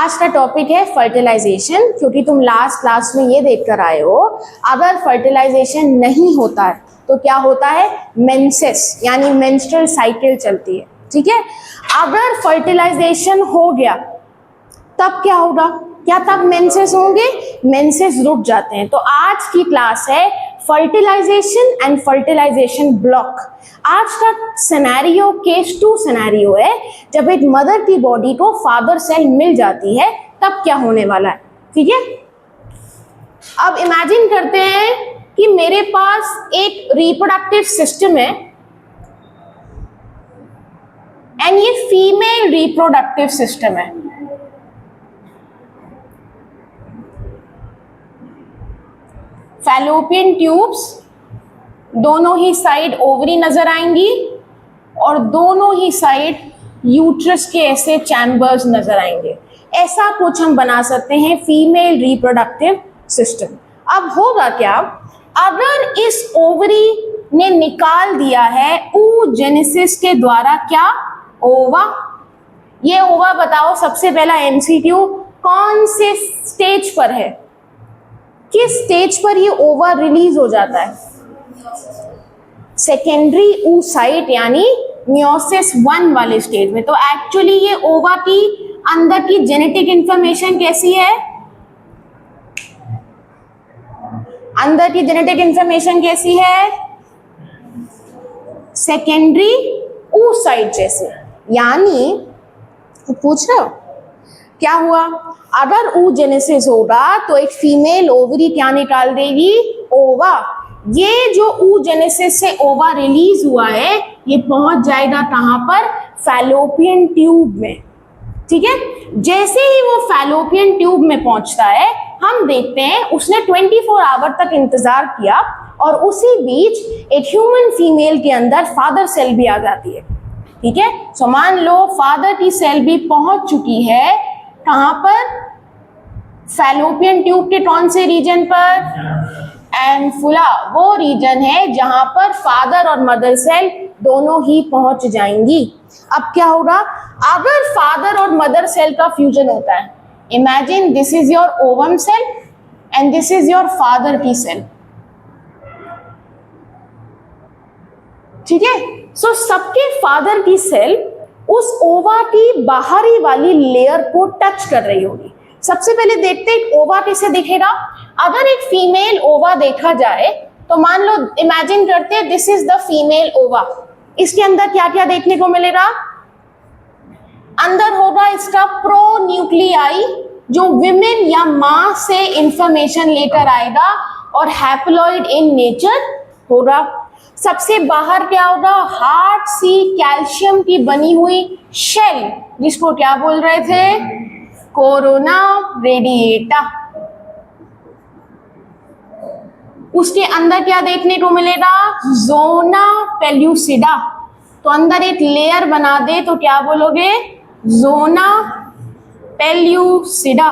आज का टॉपिक है फर्टिलाइजेशन, क्योंकि तुम लास्ट क्लास में ये देख कर आए हो अगर फर्टिलाइजेशन नहीं होता है तो क्या होता है, मेंसेस यानी मेंस्ट्रुअल साइकिल चलती है। ठीक है, अगर फर्टिलाइजेशन हो गया तब क्या होगा, क्या तब मेंसेस होंगे, मेंसेस रुक जाते हैं। तो आज की क्लास है फर्टिलाइजेशन एंड फर्टिलाइजेशन ब्लॉक। आज का सिनेरियो केस 2 सिनेरियो है, जब एक मदर की बॉडी को फादर सेल मिल जाती है तब क्या होने वाला है। ठीक है, अब इमेजिन करते हैं कि मेरे पास एक रिप्रोडक्टिव सिस्टम है एंड ये फीमेल रिप्रोडक्टिव सिस्टम है। फैलोपियन ट्यूब्स दोनों ही साइड ओवरी नजर आएंगी और दोनों ही साइड यूट्रस के ऐसे चैम्बर्स नजर आएंगे। ऐसा कुछ हम बना सकते हैं फीमेल रिप्रोडक्टिव सिस्टम। अब होगा क्या, अगर इस ओवरी ने निकाल दिया है oogenesis के द्वारा क्या, ओवा। ये ओवा बताओ सबसे पहला एमसीक्यू, कौन से स्टेज पर है, किस स्टेज पर ये ओवा रिलीज हो जाता है, सेकेंडरी oocyte यानी मियोसिस 1 वाले स्टेज में। तो एक्चुअली ये ओवा की अंदर की जेनेटिक इंफॉर्मेशन कैसी है, अंदर की जेनेटिक इंफॉर्मेशन कैसी है, सेकेंडरी oocyte जैसे। यानी पूछ रहे हो क्या हुआ, अगर oogenesis होगा तो एक फीमेल ओवरी क्या निकाल देगी, ओवा। ये जो oogenesis से ओवा रिलीज हुआ है ये पहुंच जाएगा कहां पर, फैलोपियन ट्यूब में। ठीक है, जैसे ही वो फैलोपियन ट्यूब में पहुंचता है हम देखते हैं उसने 24 आवर तक इंतजार किया और उसी बीच एक ह्यूमन फीमेल के अंदर फादर सेल भी आ जाती है। ठीक है, सो मान लो फादर की सेल भी पहुंच चुकी है कहां पर, फैलोपियन ट्यूब के कौन से रीजन पर, एम्फुला। वो रीजन है जहां पर फादर और मदर सेल दोनों ही पहुंच जाएंगी। अब क्या होगा, अगर फादर और मदर सेल का फ्यूजन होता है, imagine this is your ovum cell and this is your father की सेल। ठीक है, सो सबके फादर की सेल उस ओवा की बाहरी वाली लेयर को टच कर रही होगी। सबसे पहले देखते हैं ओवा कैसे दिखेगा। अगर एक फीमेल ओवा देखा जाए तो मान लो, इमेजिन करते हैं दिस इज द फीमेल ओवा। इसके अंदर क्या क्या देखने को मिलेगा, अंदर होगा इसका प्रो न्यूक्लियाई जो विमेन या मां से इंफॉर्मेशन लेकर आएगा और हैप्लॉइड इन नेचर होगा। सबसे बाहर क्या होगा, हार्ड सी कैल्शियम की बनी हुई शेल, जिसको क्या बोल रहे थे, कोरोना रेडिएटा। उसके अंदर क्या देखने को मिलेगा, जोना पेल्यूसिडा। तो अंदर एक लेयर बना दे तो क्या बोलोगे, जोना पेल्यूसिडा।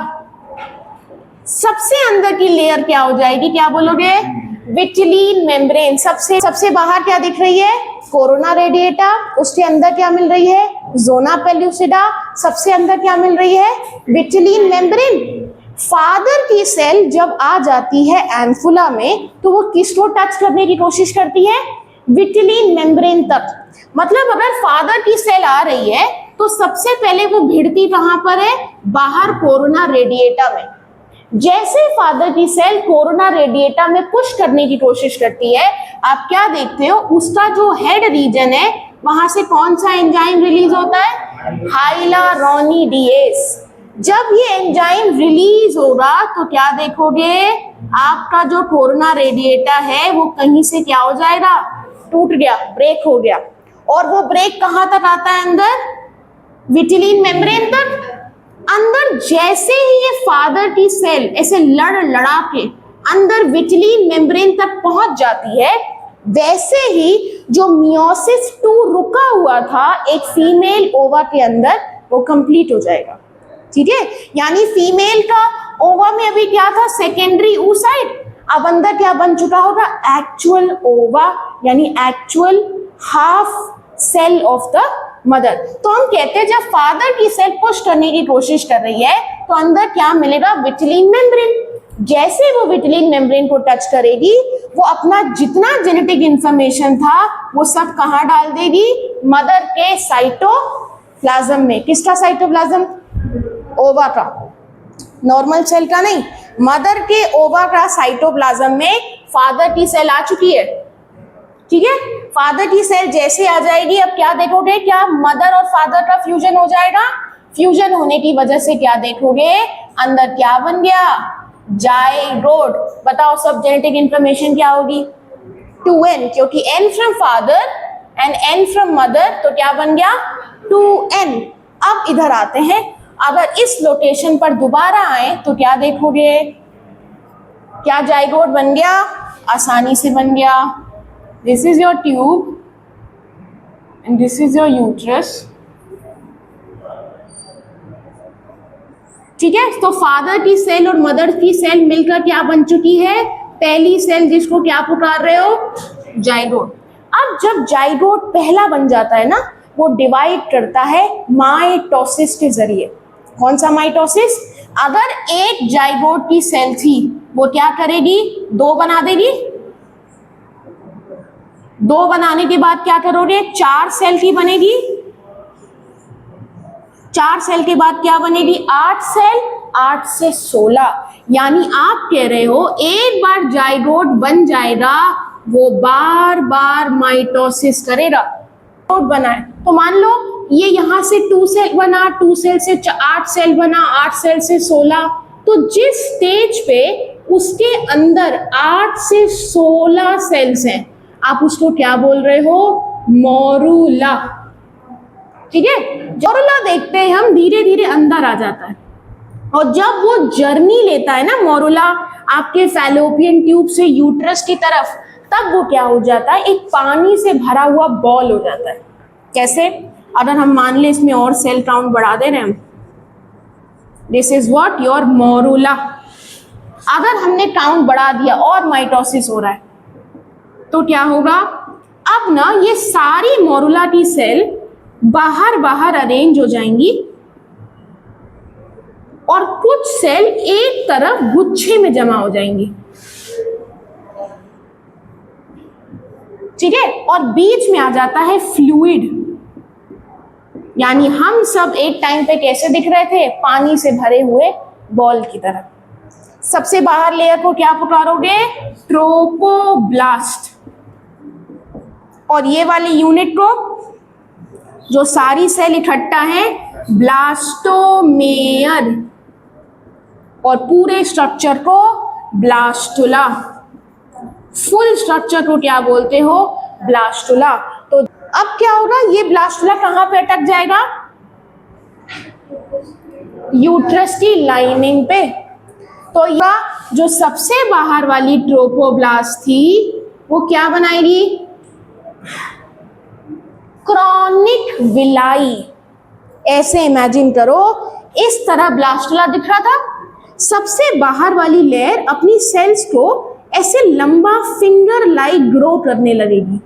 सबसे अंदर की लेयर क्या हो जाएगी, क्या बोलोगे, विटिलिन मेम्ब्रेन। सबसे बाहर क्या दिख रही है, कोरोना रेडिएटा। उसके अंदर क्या मिल रही है, जोना पेल्यूसिडा। सबसे अंदर क्या मिल रही है, विटिलिन मेम्ब्रेन। फादर की सेल जब आ जाती है एम्फुला में तो वो किसको टच करने की कोशिश करती है, विटिलिन मेम्ब्रेन तक। मतलब अगर फादर की सेल आ रही है तो सबसे पहले वो भिड़ती कहां पर है, बाहर कोरोना रेडिएटा में। जैसे फादर की सेल कोरोना रेडिएटा में पुश करने की कोशिश करती है, आप क्या देखते हो, उसका जो हेड रीजन है वहां से कौन सा एंजाइम रिलीज होता है, हाइलारोनिडेज। जब ये एंजाइम रिलीज होगा तो क्या देखोगे, आपका जो कोरोना रेडिएटा है वो कहीं से क्या हो जाएगा, टूट गया, ब्रेक हो गया। और वो ब्रेक कहां तक आता है, अंदर विटिलिन मेम्ब्रेन तक। अंदर जैसे ही ये फादर की सेल ऐसे लड़ा के अंदर विटिलिन मेम्ब्रेन तक पहुंच जाती है, वैसे ही जो मियोसिस 2 रुका हुआ था एक फीमेल ओवा के अंदर, वो कंप्लीट हो जाएगा। ठीक है, यानी फीमेल का ओवा में अभी क्या था, सेकेंडरी oocyte। अब अंदर क्या बन चुका होगा, एक्चुअल ओवा यानी actual half cell of the mother. तो हम कहते हैं जब फादर की सेल पुश करने की कोशिश कर रही है तो अंदर क्या मिलेगा, विटिलिन मेम्ब्रेन। जैसे वो विटिलिन मेम्ब्रेन को टच करेगी, वो अपना जितना जेनेटिक इंफॉर्मेशन था वो सब कहाँ डाल देगी, मदर के साइटोप्लाज्म में। किसका साइटोप्लाज्म, ओवा का, नॉर्मल सेल का नहीं, मदर के ओवा का साइटोप्लाज्म में फादर की सेल आ चुकी है। ठीक है, फादर की सेल जैसे आ जाएगी, अब क्या देखोगे, क्या मदर और फादर का फ्यूजन हो जाएगा। फ्यूजन होने की वजह से क्या देखोगे, अंदर क्या बन गया, जाइगोट। बताओ सब जेनेटिक इंफॉर्मेशन क्या होगी, 2n, क्योंकि n from father and n from mother, तो क्या बन गया 2n। अब इधर आते हैं, अगर इस लोकेशन पर दोबारा आए तो क्या देखोगे, क्या जाइगोट बन गया, आसानी से बन गया। This is your tube and this is your uterus. ठीक है, तो फादर की सेल और मदर की सेल मिलकर क्या बन चुकी है, पहली सेल, जिसको क्या पुकार रहे हो, जाइगोट। अब जब जाइगोट पहला बन जाता है ना, वो डिवाइड करता है माइटोसिस के जरिए। कौन सा माइटोसिस, अगर एक जाइगोट की सेल थी वो क्या करेगी, 2 बना देगी। 2 बनाने के बाद क्या करोगे, 4 सेल की बनेगी। 4 सेल के बाद क्या बनेगी, 8 सेल, 8 से 16। यानी आप कह रहे हो एक बार जाइगोट बन जाएगा, वो बार बार माइटोसिस करेगा। जाइगोट बना है तो मान लो ये यहां से 2 सेल बना, 2 सेल से 8 सेल बना, 8 सेल से 16। तो जिस स्टेज पे उसके अंदर 8 से 16 सेल्स हैं, आप उसको क्या बोल रहे हो, मोरूला। ठीक है, मोरूला देखते हैं हम, धीरे धीरे अंदर आ जाता है, और जब वो जर्नी लेता है ना मोरूला आपके फैलोपियन ट्यूब से यूट्रस की तरफ, तब वो क्या हो जाता है, एक पानी से भरा हुआ बॉल हो जाता है। कैसे, अगर हम मान ले इसमें और सेल काउंट बढ़ा दे रहे हैं, this is what your morula. अगर हमने काउंट बढ़ा दिया और माइटोसिस हो रहा है तो क्या होगा, अब ना ये सारी मोरूला की सेल बाहर बाहर अरेंज हो जाएंगी और कुछ सेल एक तरफ गुच्छे में जमा हो जाएंगी। ठीक है, और बीच में आ जाता है फ्लूइड। यानी हम सब एक टाइम पे कैसे दिख रहे थे, पानी से भरे हुए बॉल की तरह। सबसे बाहर लेयर को क्या पुकारोगे, ट्रोपोब्लास्ट। और ये वाली यूनिट को, जो सारी सेल इकट्ठा है, ब्लास्टोमेयर। और पूरे स्ट्रक्चर को ब्लास्टुला। फुल स्ट्रक्चर को क्या बोलते हो, ब्लास्टुला। तो अब क्या होगा, ये ब्लास्टुला कहां पे अटक जाएगा, यूट्रस की लाइनिंग पे। तो यह जो सबसे बाहर वाली ट्रोपोब्लास्ट थी वो क्या बनाएगी, क्रॉनिक विलाई। ऐसे इमेजिन करो, इस तरह ब्लास्टुला दिख रहा था, सबसे बाहर वाली लेयर अपनी सेल्स को ऐसे लंबा फिंगर लाइक ग्रो करने लगेगी।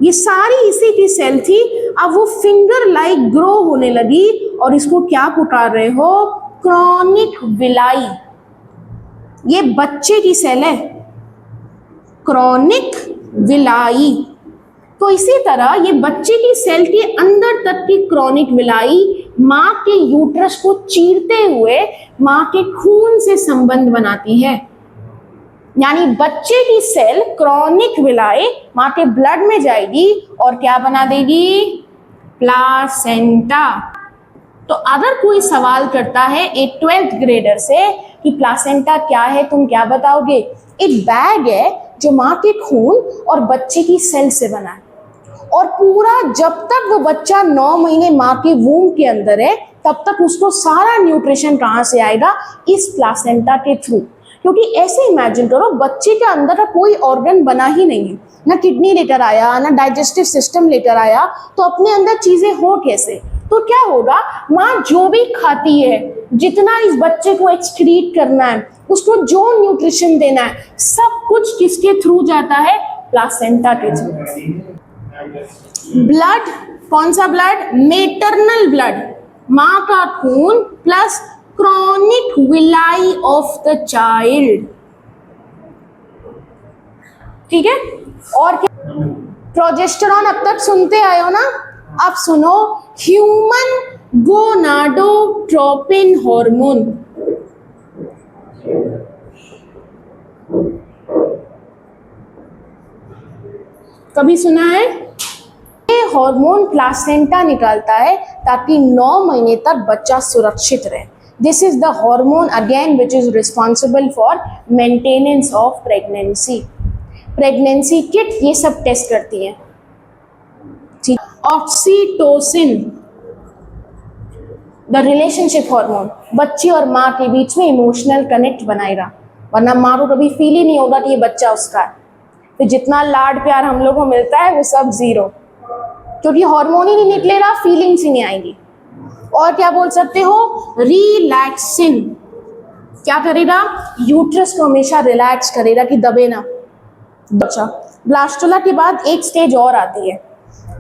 ये सारी इसी की सेल थी, अब वो फिंगर लाइक ग्रो होने लगी और इसको क्या पुकार रहे हो, क्रॉनिक विलाई। ये बच्चे की सेल है, क्रॉनिक विलाई। तो इसी तरह ये बच्चे की सेल के अंदर तक की क्रॉनिक विलाई मां के यूट्रस को चीरते हुए मां के खून से संबंध बनाती है। यानी बच्चे की सेल क्रॉनिक विलाई मां के ब्लड में जाएगी और क्या बना देगी, प्लासेंटा। तो अगर कोई सवाल करता है एक 12th ग्रेडर से कि प्लासेंटा क्या है, तुम क्या बताओगे, एक बैग है जो मां के खून और बच्चे की सेल से बना है, और पूरा जब तक वो बच्चा 9 महीने मां के वूम्ब के अंदर है तब तक उसको सारा न्यूट्रिशन कहाँ से आएगा, इस प्लासेंटा के थ्रू। क्योंकि ऐसे इमेजिन करो, बच्चे के अंदर का कोई ऑर्गन बना ही नहीं है, ना किडनी लेकर आया, ना डाइजेस्टिव सिस्टम लेकर आया, तो अपने अंदर चीजें हो कैसे। तो क्या होगा, माँ जो भी खाती है, जितना इस बच्चे को एक्सक्रीट करना है, उसको जो न्यूट्रिशन देना है, सब कुछ किसके थ्रू जाता है, प्लासेंटा के थ्रू। ब्लड, कौन सा ब्लड, मेटरनल ब्लड, माँ का खून plus chronic villi of the child. ठीक है, और क्या? प्रोजेस्टेरॉन अब तक सुनते आए हो ना, अब सुनो ह्यूमन गोनाडोट्रोपिन हार्मोन। कभी सुना है? ये हार्मोन प्लासेंटा निकालता है ताकि 9 महीने तक बच्चा सुरक्षित रहे। This is the hormone again which is responsible for maintenance of pregnancy. Pregnancy kit ये सब टेस्ट करती है। ठीक, ऑक्सीटोसिन द रिलेशनशिप हार्मोन, बच्चे और माँ के बीच में इमोशनल कनेक्ट बनाएगा, वरना माँ को कभी फील ही नहीं होगा कि ये बच्चा उसका है। फिर जितना लाड प्यार हम लोग को मिलता है वो सब जीरो, क्योंकि हार्मोन ही नहीं निकलेगा, फीलिंग्स ही नहीं आएंगी। और क्या बोल सकते हो? रिलैक्सिन क्या करेगा? यूट्रस को हमेशा रिलैक्स करेगा कि दबे ना। अच्छा, ब्लास्टुला के बाद एक स्टेज और आती है,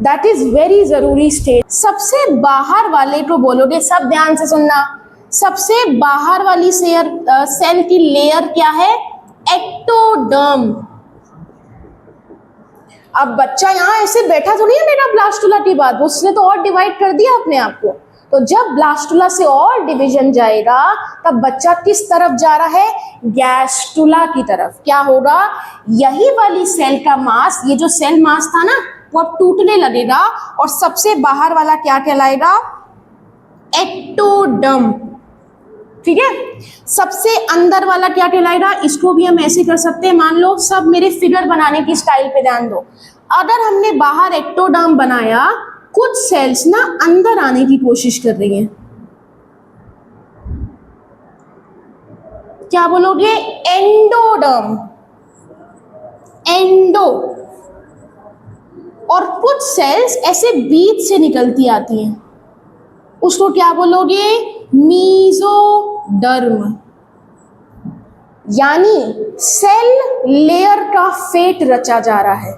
दैट इज वेरी जरूरी स्टेज। सबसे बाहर वाले को बोलोगे, सब ध्यान से सुनना, सबसे बाहर वाली सेल की लेयर क्या है? एक्टोडर्म। अब बच्चा यहाँ ऐसे बैठा तो नहीं है मेरा ब्लास्टुला के बाद, उसने तो और डिवाइड कर दिया अपने आप को। तो जब ब्लास्टुला से और डिवीजन जाएगा तब बच्चा किस तरफ जा रहा है? गैस्टुला की तरफ। क्या होगा? यही वाली सेल का मास, ये जो सेल मास था ना, वो अब टूटने लगेगा और सबसे बाहर वाला क्या कहलाएगा? एक्टोडर्म। ठीक है, सबसे अंदर वाला क्या कहलाएगा? इसको भी हम ऐसे कर सकते हैं, मान लो सब मेरे फिगर बनाने की स्टाइल पे ध्यान दो। अगर हमने बाहर एक्टोडर्म बनाया, कुछ सेल्स ना अंदर आने की कोशिश कर रही हैं, क्या बोलोगे? Endoderm, endo. और कुछ सेल्स ऐसे बीच से निकलती आती हैं, उसको क्या बोलोगे? मीजोडर्म। यानी सेल लेयर का फेट रचा जा रहा है।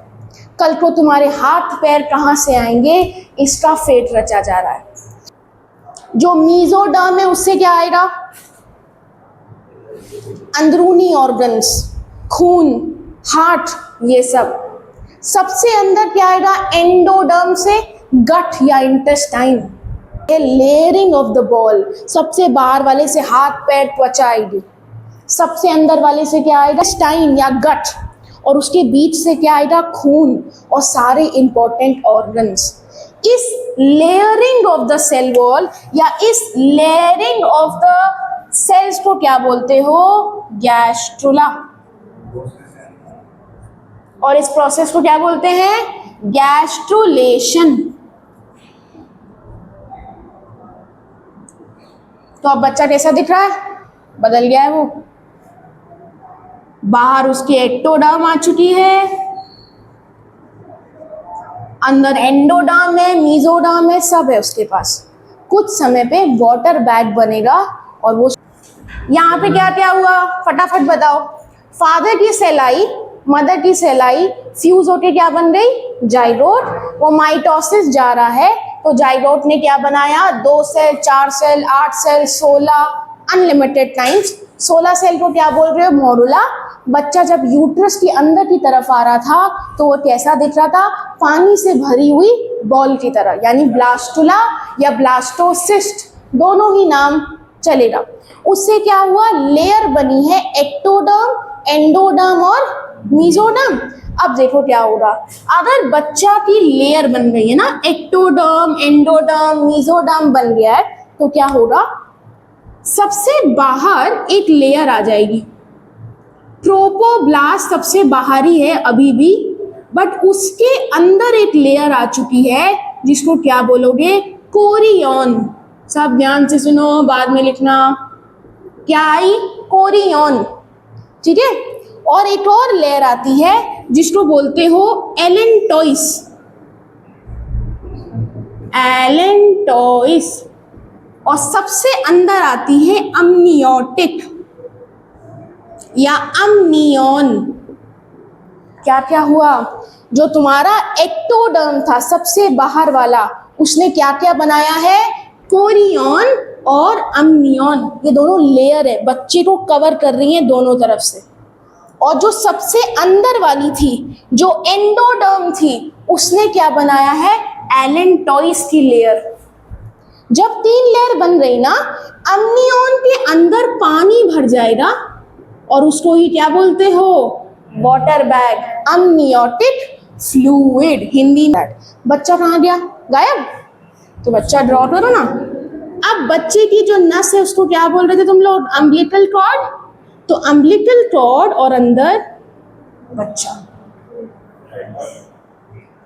कल को तुम्हारे हाथ पैर कहाँ से आएंगे, इसका फेट रचा जा रहा है। जो मीजोडर्म है उससे क्या आएगा? अंदरूनी ऑर्गन्स, खून, हार्ट, ये सब। सबसे अंदर क्या आएगा? एंडोडर्म से गट या intestine. Layering of the ball, सबसे बाहर वाले से हाथ पैर त्वचा आएगी, सबसे अंदर वाले से क्या आएगा? स्टाइन या गट, और उसके बीच से क्या आएगा? खून और सारे इंपॉर्टेंट ऑर्गन्स। इस layering of the cell wall या इस लेयरिंग ऑफ द सेल्स को क्या बोलते हो? गैस्ट्रुला। और इस प्रोसेस को क्या बोलते हैं? गैस्ट्रुलेशन। तो अब बच्चा कैसा दिख रहा है? बदल गया है वो। बाहर उसकी एक्टोडर्म आ चुकी है, अंदर एंडोडर्म है, मीजोडर्म है, सब है उसके पास। कुछ समय पे वाटर बैग बनेगा और वो यहाँ पे क्या क्या हुआ फटाफट बताओ। फादर की सेल आई, मदर की सेल आई, फ्यूज होके क्या बन गई? जाइगोट। वो माइटोसिस जा रहा है तो जाइगोट ने क्या बनाया? 2 cell, 4 cell, 8 cell, 16, unlimited times. 16 cell को क्या बोल रहे हो? मोरुला। बच्चा जब यूट्रस के अंदर की तरफ आ रहा था तो वो कैसा दिख रहा था? पानी से भरी हुई बॉल की तरह, यानी ब्लास्टुला या ब्लास्टोसिस्ट, दोनों ही नाम चलेगा। उससे क्या हुआ? लेयर बनी है एक्टोडर्म, एंडोडर्म और मीजोडर्म। अब देखो क्या होगा, अगर बच्चा की लेयर बन गई है ना, एक्टोडर्म, एंडोडर्म, मीजोडर्म बन गया है, तो क्या होगा? सबसे बाहर एक लेयर आ जाएगी। ट्रोपोब्लास्ट सबसे बाहरी है अभी भी, बट उसके अंदर एक लेयर आ चुकी है जिसको क्या बोलोगे? कोरियन। सब ध्यान से सुनो, बाद में लिखना। क्या आई? कोरियन। ठीक है, और एक और लेयर आती है जिसको बोलते हो एलेंटोइस। एलेंटोइस। और सबसे अंदर आती है अमनियोटिक या अमनियोन। क्या क्या हुआ? जो तुम्हारा एक्टोडर्म था सबसे बाहर वाला, उसने क्या क्या बनाया है? कोरियन और अम्नियन, ये दोनों लेयर है, बच्चे को कवर कर रही हैं दोनों तरफ से। और जो सबसे अंदर वाली थी, जो एंडोडर्म थी, उसने क्या बनाया है, एलेंटॉइस की लेयर। जब 3 लेयर बन रही ना, अम्नियन के अंदर पानी भर जाएगा और उसको ही क्या बोलते हो, water bag, amniotic fluid, Hindi में। बच्चा कहाँ गया, गायब? तो बच्चा ड्रॉ करो ना। अब बच्चे की जो नस है उसको क्या बोल रहे थे तुम लोग, अम्बिलिकल कॉर्ड। तो अम्बिलिकल कॉर्ड और अंदर बच्चा,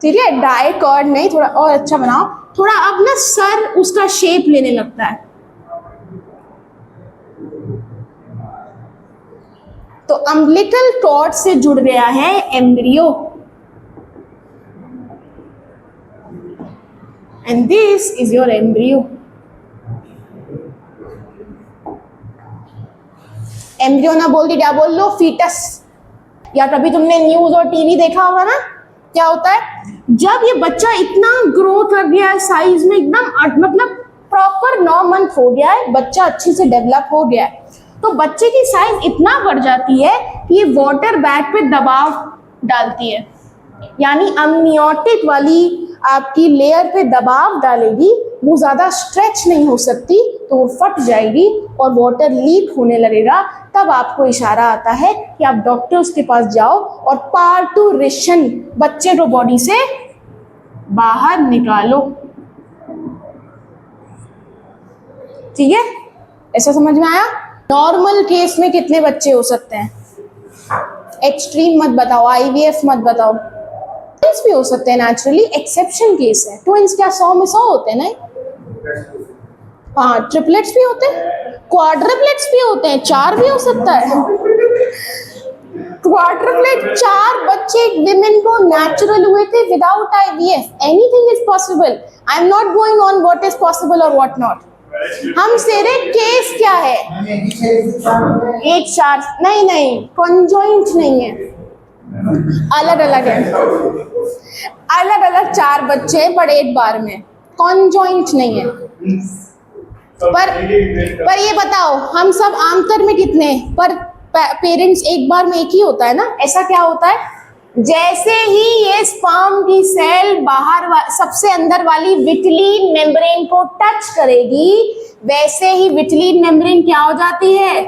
ठीक है, डायकॉर्ड नहीं, थोड़ा और अच्छा बनाओ, थोड़ा अब ना सर उसका शेप लेने लगता है। तो अम्बिलिकल कॉर्ड से जुड़ गया है embryo, and this is your embryo. Embryo ना बोल के क्या बोल लो, फीटस। या कभी तुमने न्यूज और टीवी देखा होगा ना, क्या होता है जब ये बच्चा इतना ग्रो कर गया है साइज में, एकदम मतलब प्रॉपर 9 मंथ हो गया है, बच्चा अच्छे से डेवलप हो गया है, तो बच्चे की साइज इतना बढ़ जाती है कि ये वाटर बैग पे दबाव डालती है, यानी अम्नियोटिक वाली आपकी लेयर पे दबाव डालेगी, वो ज़्यादा स्ट्रेच नहीं हो सकती, तो वो फट जाएगी और वाटर लीक होने लगेगा। तब आपको इशारा आता है कि आप डॉक्टर्स के पास जाओ और पार्टूरेशन, बच्चे को बॉडी से बाहर निकालो। ठीक है, ऐसा समझ में आया? नॉर्मल केस में कितने बच्चे हो सकते हैं? एक्सट्रीम मत बताओ, IVF मत बताओ, ट्विंस भी हो सकते हैं, नेचुरली एक्सेप्शन केस है। ट्विंस क्या 100 में 100 होते हैं? नहीं, हाँ, ट्रिपलेट्स भी होते हैं, क्वाड्रप्लेट्स भी होते हैं, 4 भी हो सकता है। क्वाड्रप्लेट 4 बच्चे विमेन को नेचुरल हुए थे without IVF। Anything is possible. I am not going on what is possible और व्हाट नॉट। हम सेरे केस क्या है, एक 4 नहीं, कॉन्जॉइंट नहीं है, अलग अलग है, अलग अलग 4 बच्चे पर एक बार में, कॉन्जॉइंट नहीं है। पर ये बताओ, हम सब आमतौर में कितने पर पेरेंट्स एक बार में एक ही होता है ना? ऐसा क्या होता है, जैसे ही ये स्पर्म की सेल बाहर सबसे अंदर वाली विटलिन मेम्ब्रेन को टच करेगी, वैसे ही विटलिन मेम्ब्रेन क्या हो जाती है,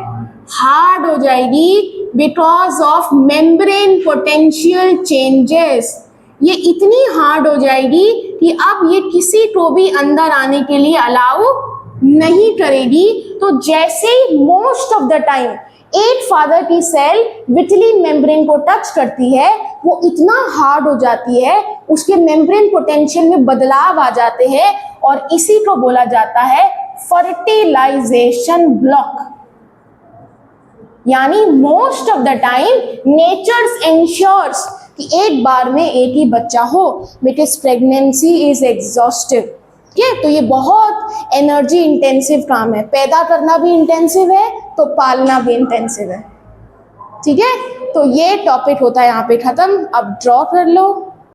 हार्ड हो जाएगी, because of membrane potential changes. ये इतनी हार्ड हो जाएगी कि अब ये किसी को भी अंदर आने के लिए अलाउ नहीं करेगी। तो जैसे ही मोस्ट ऑफ द टाइम एक फादर की सेल विटलिन मेम्ब्रेन को टच करती है, वो इतना हार्ड हो जाती है, उसके मेम्ब्रेन पोटेंशियल में बदलाव आ जाते हैं, और इसी को बोला जाता है फर्टिलाइजेशन ब्लॉक। यानी most of the time nature's ensures कि एक बार में एक ही बच्चा हो, बिकॉज प्रेगनेंसी इज एग्जॉस्टिव। ठीक है, तो ये बहुत एनर्जी इंटेंसिव काम है, पैदा करना भी इंटेंसिव है तो पालना भी इंटेंसिव है। ठीक है, तो ये टॉपिक होता है यहाँ पे खत्म। अब ड्रॉ कर लो।